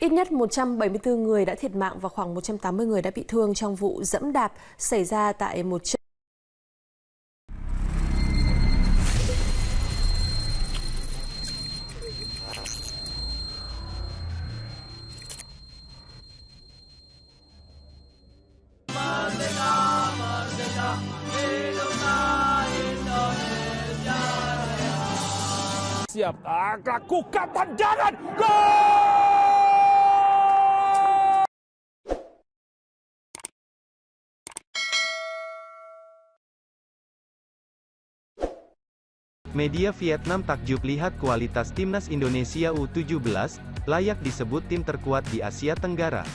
Ít nhất 174 người đã thiệt mạng và khoảng 180 người đã bị thương trong vụ giẫm đạp xảy ra tại một chợ. Siap, lakukan tendangan, gol! Media Vietnam takjub lihat kualitas timnas Indonesia U17, layak disebut tim terkuat di Asia Tenggara.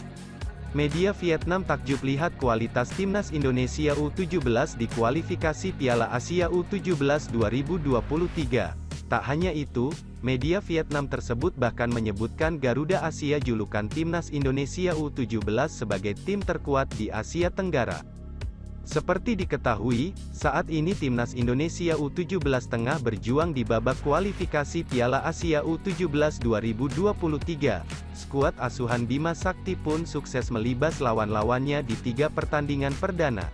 Media Vietnam takjub lihat kualitas timnas Indonesia U17 di kualifikasi Piala Asia U17 2023. Tak hanya itu, media Vietnam tersebut bahkan menyebutkan Garuda Asia julukan timnas Indonesia U17 sebagai tim terkuat di Asia Tenggara. Seperti diketahui, saat ini timnas Indonesia U17 tengah berjuang di babak kualifikasi Piala Asia U17 2023. Skuad asuhan Bima Sakti pun sukses melibas lawan-lawannya di 3 pertandingan perdana.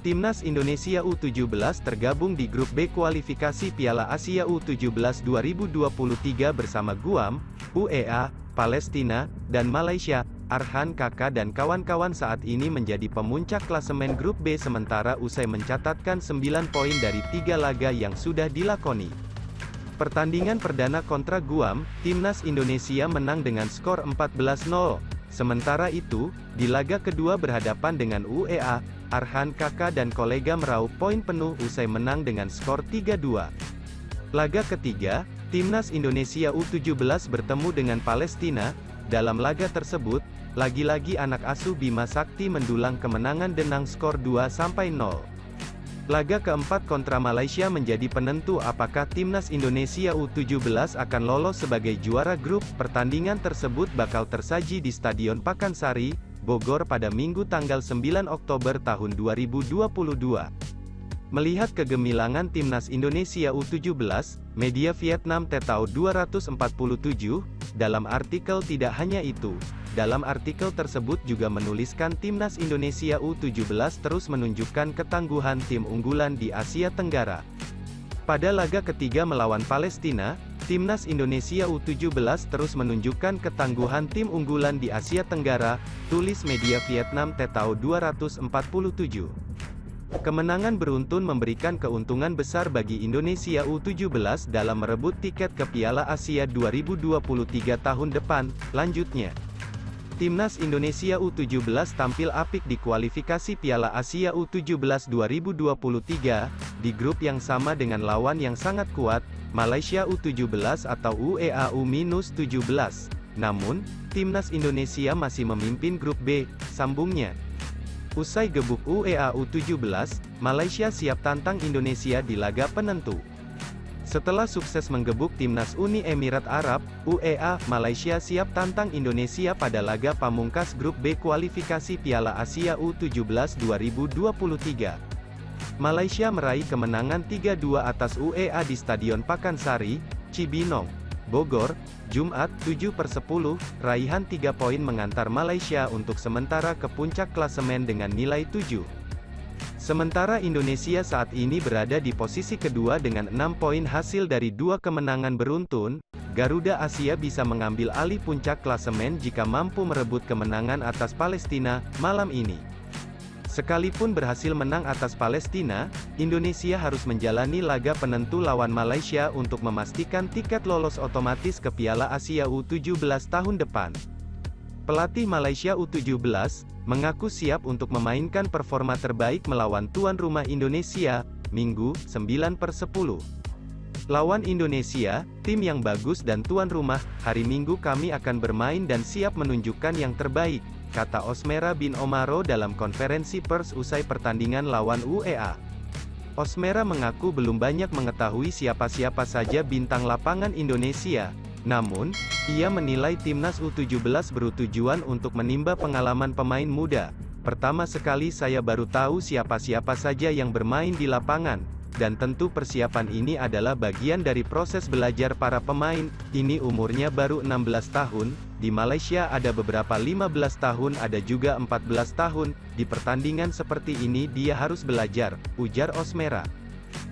Timnas Indonesia U17 tergabung di grup B kualifikasi Piala Asia U17 2023 bersama Guam, UEA, Palestina, dan Malaysia. Arhan Kakak dan kawan-kawan saat ini menjadi pemuncak klasemen grup B sementara usai mencatatkan 9 poin dari 3 laga yang sudah dilakoni. Pertandingan perdana kontra Guam, timnas Indonesia menang dengan skor 14-0. Sementara itu, di laga kedua berhadapan dengan UEA, Arhan Kakak dan kolega meraup poin penuh usai menang dengan skor 3-2. Laga ketiga, timnas Indonesia U17 bertemu dengan Palestina. Dalam laga tersebut, lagi-lagi anak asuh Bima Sakti mendulang kemenangan dengan skor 2-0. Laga keempat kontra Malaysia menjadi penentu apakah timnas Indonesia U17 akan lolos sebagai juara grup. Pertandingan tersebut bakal tersaji di Stadion Pakansari, Bogor pada Minggu tanggal 9 Oktober tahun 2022. Melihat kegemilangan timnas Indonesia U17, media Vietnam Tetao 247, dalam artikel tidak hanya itu, dalam artikel tersebut juga menuliskan timnas Indonesia U17 terus menunjukkan ketangguhan tim unggulan di Asia Tenggara. Pada laga ketiga melawan Palestina, timnas Indonesia U17 terus menunjukkan ketangguhan tim unggulan di Asia Tenggara, tulis media Vietnam Tetao 247. Kemenangan beruntun memberikan keuntungan besar bagi Indonesia U17 dalam merebut tiket ke Piala Asia 2023 tahun depan. Lanjutnya, timnas Indonesia U17 tampil apik di kualifikasi Piala Asia U17 2023, di grup yang sama dengan lawan yang sangat kuat, Malaysia U17 atau UEA U-17. Namun, timnas Indonesia masih memimpin grup B, sambungnya. Usai gebuk UEA U17, Malaysia siap tantang Indonesia di laga penentu. Setelah sukses menggebuk timnas Uni Emirat Arab, UEA, Malaysia siap tantang Indonesia pada laga pamungkas grup B kualifikasi Piala Asia U17 2023. Malaysia meraih kemenangan 3-2 atas UEA di Stadion Pakansari, Cibinong, Bogor, Jumat 7/10, raihan 3 poin mengantar Malaysia untuk sementara ke puncak klasemen dengan nilai 7. Sementara Indonesia saat ini berada di posisi kedua dengan 6 poin hasil dari 2 kemenangan beruntun. Garuda Asia bisa mengambil alih puncak klasemen jika mampu merebut kemenangan atas Palestina malam ini. Sekalipun berhasil menang atas Palestina, Indonesia harus menjalani laga penentu lawan Malaysia untuk memastikan tiket lolos otomatis ke Piala Asia U17 tahun depan. Pelatih Malaysia U17 mengaku siap untuk memainkan performa terbaik melawan tuan rumah Indonesia, Minggu, 9/10. Lawan Indonesia, tim yang bagus dan tuan rumah, hari Minggu kami akan bermain dan siap menunjukkan yang terbaik, kata Osmera bin Omaro dalam konferensi pers usai pertandingan lawan UEA. Osmera mengaku belum banyak mengetahui siapa-siapa saja bintang lapangan Indonesia. Namun, ia menilai timnas U17 bertujuan untuk menimba pengalaman pemain muda. Pertama sekali saya baru tahu siapa-siapa saja yang bermain di lapangan, dan tentu persiapan ini adalah bagian dari proses belajar para pemain. Ini umurnya baru 16 tahun, di Malaysia ada beberapa 15 tahun ada juga 14 tahun, di pertandingan seperti ini dia harus belajar, ujar Osmera.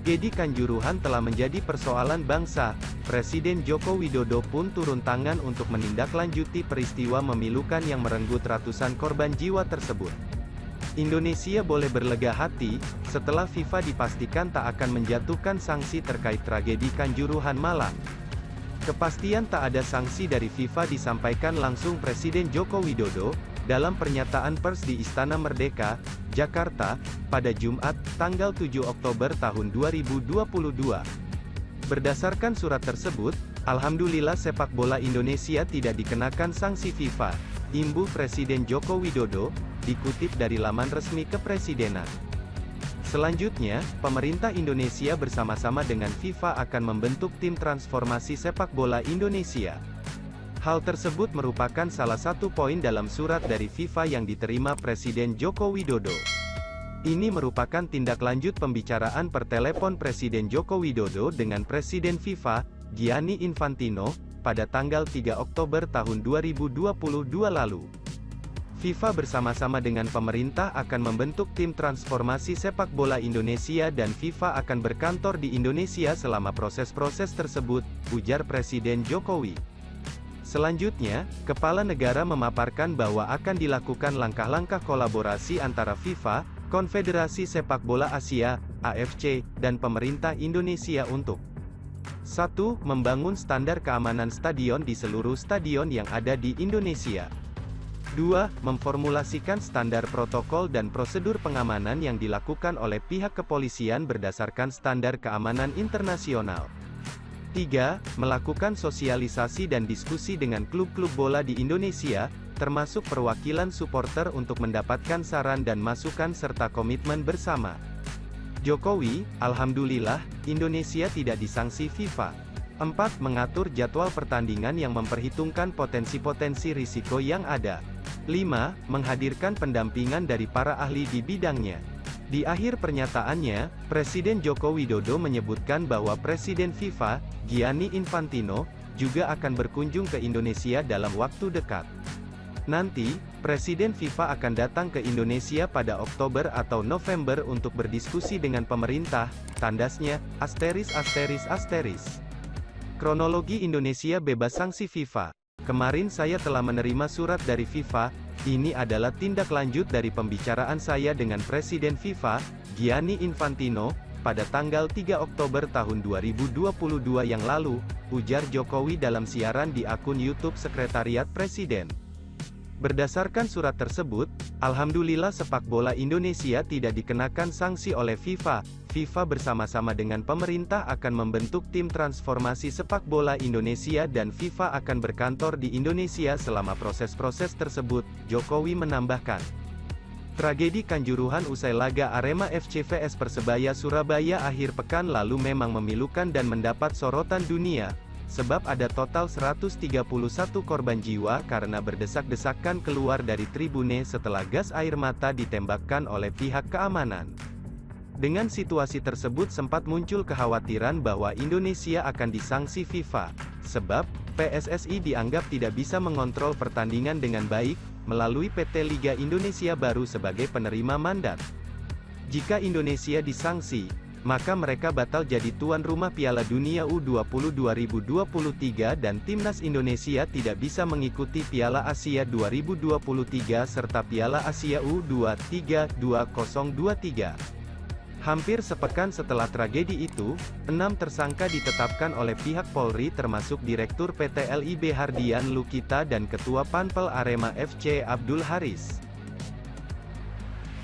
Tragedi Kanjuruhan telah menjadi persoalan bangsa, Presiden Joko Widodo pun turun tangan untuk menindaklanjuti peristiwa memilukan yang merenggut ratusan korban jiwa tersebut. Indonesia boleh berlega hati, setelah FIFA dipastikan tak akan menjatuhkan sanksi terkait tragedi Kanjuruhan Malang. Kepastian tak ada sanksi dari FIFA disampaikan langsung Presiden Joko Widodo, dalam pernyataan pers di Istana Merdeka, Jakarta, pada Jumat, tanggal 7 Oktober tahun 2022. Berdasarkan surat tersebut, Alhamdulillah sepak bola Indonesia tidak dikenakan sanksi FIFA, imbuh Presiden Joko Widodo, dikutip dari laman resmi Kepresidenan. Selanjutnya, pemerintah Indonesia bersama-sama dengan FIFA akan membentuk tim transformasi sepak bola Indonesia. Hal tersebut merupakan salah satu poin dalam surat dari FIFA yang diterima Presiden Joko Widodo. Ini merupakan tindak lanjut pembicaraan per telepon Presiden Joko Widodo dengan Presiden FIFA, Gianni Infantino, pada tanggal 3 Oktober tahun 2022 lalu. FIFA bersama-sama dengan pemerintah akan membentuk tim transformasi sepak bola Indonesia dan FIFA akan berkantor di Indonesia selama proses-proses tersebut, ujar Presiden Jokowi. Selanjutnya, Kepala Negara memaparkan bahwa akan dilakukan langkah-langkah kolaborasi antara FIFA, Konfederasi Sepak Bola Asia, AFC, dan pemerintah Indonesia untuk 1. Membangun standar keamanan stadion di seluruh stadion yang ada di Indonesia. 2. Memformulasikan standar protokol dan prosedur pengamanan yang dilakukan oleh pihak kepolisian berdasarkan standar keamanan internasional. 3. Melakukan sosialisasi dan diskusi dengan klub-klub bola di Indonesia, termasuk perwakilan supporter untuk mendapatkan saran dan masukan serta komitmen bersama. Jokowi, Alhamdulillah, Indonesia tidak disanksi FIFA. 4. Mengatur jadwal pertandingan yang memperhitungkan potensi-potensi risiko yang ada. 5. Menghadirkan pendampingan dari para ahli di bidangnya. Di akhir pernyataannya, Presiden Joko Widodo menyebutkan bahwa Presiden FIFA, Gianni Infantino, juga akan berkunjung ke Indonesia dalam waktu dekat. Nanti, Presiden FIFA akan datang ke Indonesia pada Oktober atau November untuk berdiskusi dengan pemerintah, tandasnya, ****. Kronologi Indonesia bebas sanksi FIFA. Kemarin saya telah menerima surat dari FIFA, ini adalah tindak lanjut dari pembicaraan saya dengan Presiden FIFA, Gianni Infantino, pada tanggal 3 Oktober tahun 2022 yang lalu, ujar Jokowi dalam siaran di akun YouTube Sekretariat Presiden. Berdasarkan surat tersebut, Alhamdulillah sepak bola Indonesia tidak dikenakan sanksi oleh FIFA. FIFA bersama-sama dengan pemerintah akan membentuk tim transformasi sepak bola Indonesia dan FIFA akan berkantor di Indonesia selama proses-proses tersebut, Jokowi menambahkan. Tragedi Kanjuruhan usai laga Arema FC vs Persebaya Surabaya akhir pekan lalu memang memilukan dan mendapat sorotan dunia, sebab ada total 131 korban jiwa karena berdesak-desakan keluar dari tribune setelah gas air mata ditembakkan oleh pihak keamanan. Dengan situasi tersebut sempat muncul kekhawatiran bahwa Indonesia akan disanksi FIFA, sebab PSSI dianggap tidak bisa mengontrol pertandingan dengan baik, melalui PT Liga Indonesia Baru sebagai penerima mandat. Jika Indonesia disanksi, maka mereka batal jadi tuan rumah Piala Dunia U20 2023 dan Timnas Indonesia tidak bisa mengikuti Piala Asia 2023 serta Piala Asia U23 2023. Hampir sepekan setelah tragedi itu, 6 tersangka ditetapkan oleh pihak Polri termasuk Direktur PT LIB Hardian Lukita dan Ketua Panpel Arema FC Abdul Haris.